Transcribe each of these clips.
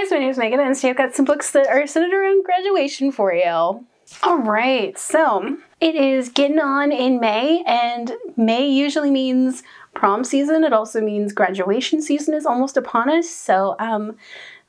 guys, my name is Megan and today I've got some books that are centered around graduation for you. Alright, so it is getting on in May, and May usually means prom season. It also means graduation season is almost upon us, so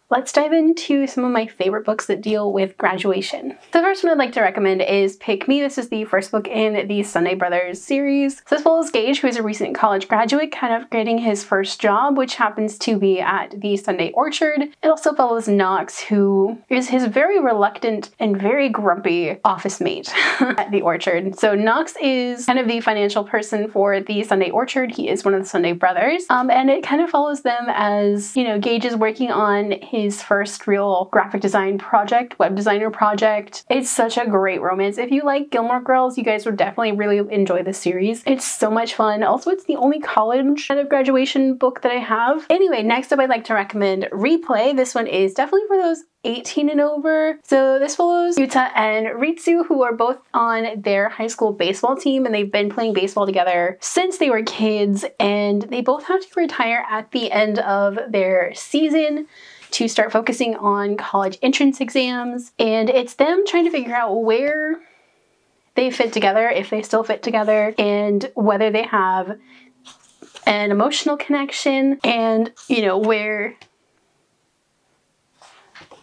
let's dive into some of my favorite books that deal with graduation. The first one I'd like to recommend is Pick Me. This is the first book in the Sunday Brothers series. So this follows Gage, who is a recent college graduate, kind of getting his first job, which happens to be at the Sunday Orchard. It also follows Knox, who is his very reluctant and very grumpy office mate at the Orchard. So Knox is kind of the financial person for the Sunday Orchard. He is one of the Sunday Brothers, and it kind of follows them as, you know, Gage is working on his first real graphic design project, web designer project. It's such a great romance. If you like Gilmore Girls, you guys would definitely really enjoy this series. It's so much fun. Also, it's the only college kind of graduation book that I have. Anyway, next up I'd like to recommend Replay. This one is definitely for those 18 and over. So this follows Yuta and Ritsu, who are both on their high school baseball team, and they've been playing baseball together since they were kids, and they both have to retire at the end of their season to start focusing on college entrance exams. And it's them trying to figure out where they fit together, if they still fit together, and whether they have an emotional connection, and, you know, where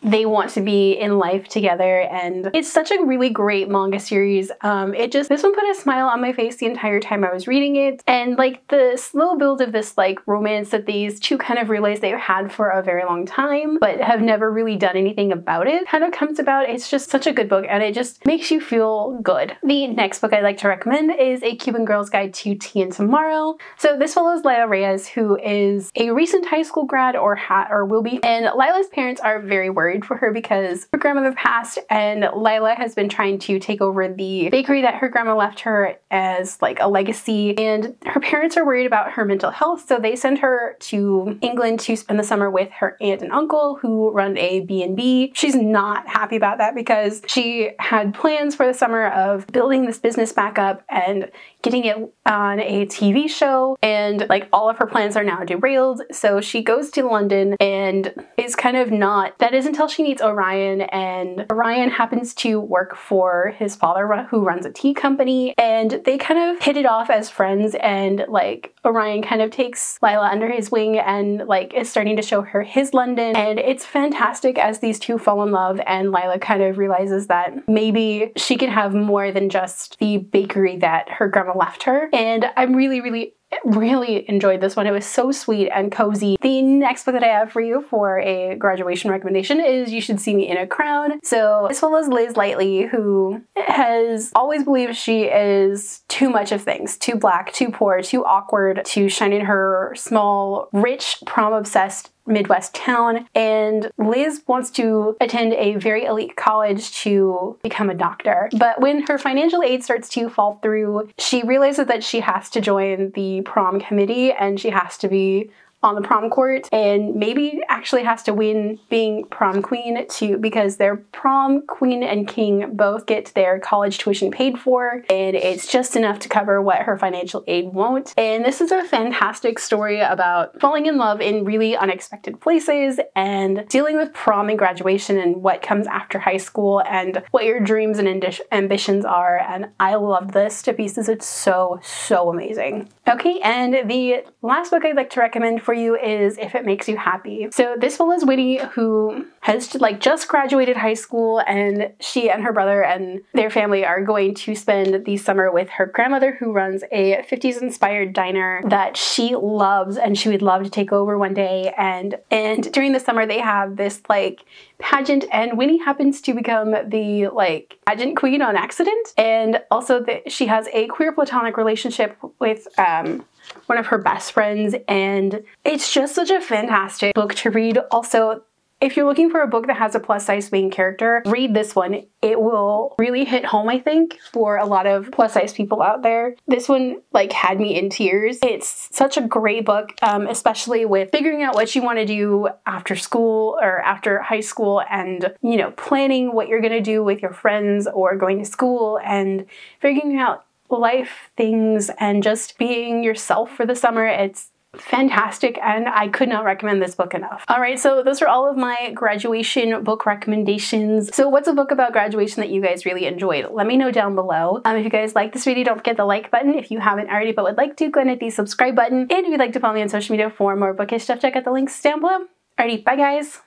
they want to be in life together. And it's such a really great manga series. This one put a smile on my face the entire time I was reading it. And like the slow build of this like romance that these two kind of realize they've had for a very long time, but have never really done anything about it, kind of comes about. It's just such a good book, and it just makes you feel good. The next book I'd like to recommend is A Cuban Girl's Guide to Tea and Tomorrow. So this follows Lila Reyes, who is a recent high school grad, or will be, and Lila's parents are very worried for her because her grandmother passed, and Lila has been trying to take over the bakery that her grandma left her as like a legacy, and her parents are worried about her mental health, so they send her to England to spend the summer with her aunt and uncle, who run a B&B. She's not happy about that because she had plans for the summer of building this business back up and getting it on a TV show, and like all of her plans are now derailed. So she goes to London and is kind of not, that is until she meets Orion, and Orion happens to work for his father, who runs a tea company, and they kind of hit it off as friends, and like Orion kind of takes Lila under his wing and like is starting to show her his London, and it's fantastic as these two fall in love, and Lila kind of realizes that maybe she can have more than just the bakery that her grandma left her. And I'm really enjoyed this one. It was so sweet and cozy. The next book that I have for you for a graduation recommendation is You Should See Me in a Crown. So this follows Liz Lightly, who has always believed she is too much of things. Too black, too poor, too awkward to shine in her small, rich, prom-obsessed Midwest town, and Liz wants to attend a very elite college to become a doctor. But when her financial aid starts to fall through, she realizes that she has to join the prom committee, and she has to be on the prom court, and maybe actually has to win being prom queen too, because their prom queen and king both get their college tuition paid for, and it's just enough to cover what her financial aid won't. And this is a fantastic story about falling in love in really unexpected places, and dealing with prom and graduation and what comes after high school, and what your dreams and ambitions are. And I love this to pieces. It's so amazing. Okay, and the last book I'd like to recommend for you is If It Makes You Happy. So this follows Winnie, who has just graduated high school, and she and her brother and their family are going to spend the summer with her grandmother, who runs a 50s inspired diner that she loves and she would love to take over one day. And during the summer they have this like pageant, and Winnie happens to become the like pageant queen on accident, and also she has a queer platonic relationship with one of her best friends, and it's just such a fantastic book to read. Also, if you're looking for a book that has a plus-size main character, read this one. It will really hit home, I think, for a lot of plus-size people out there. This one like had me in tears. It's such a great book, especially with figuring out what you want to do after school or after high school, and, you know, planning what you're going to do with your friends or going to school, and figuring out life things and just being yourself for the summer. fantastic, and I could not recommend this book enough. All right, so those are all of my graduation book recommendations. So what's a book about graduation that you guys really enjoyed? Let me know down below. If you guys like this video, don't forget the like button. If you haven't already but would like to, go ahead and hit the subscribe button. And if you'd like to follow me on social media for more bookish stuff, check out the links down below. Alrighty, bye guys.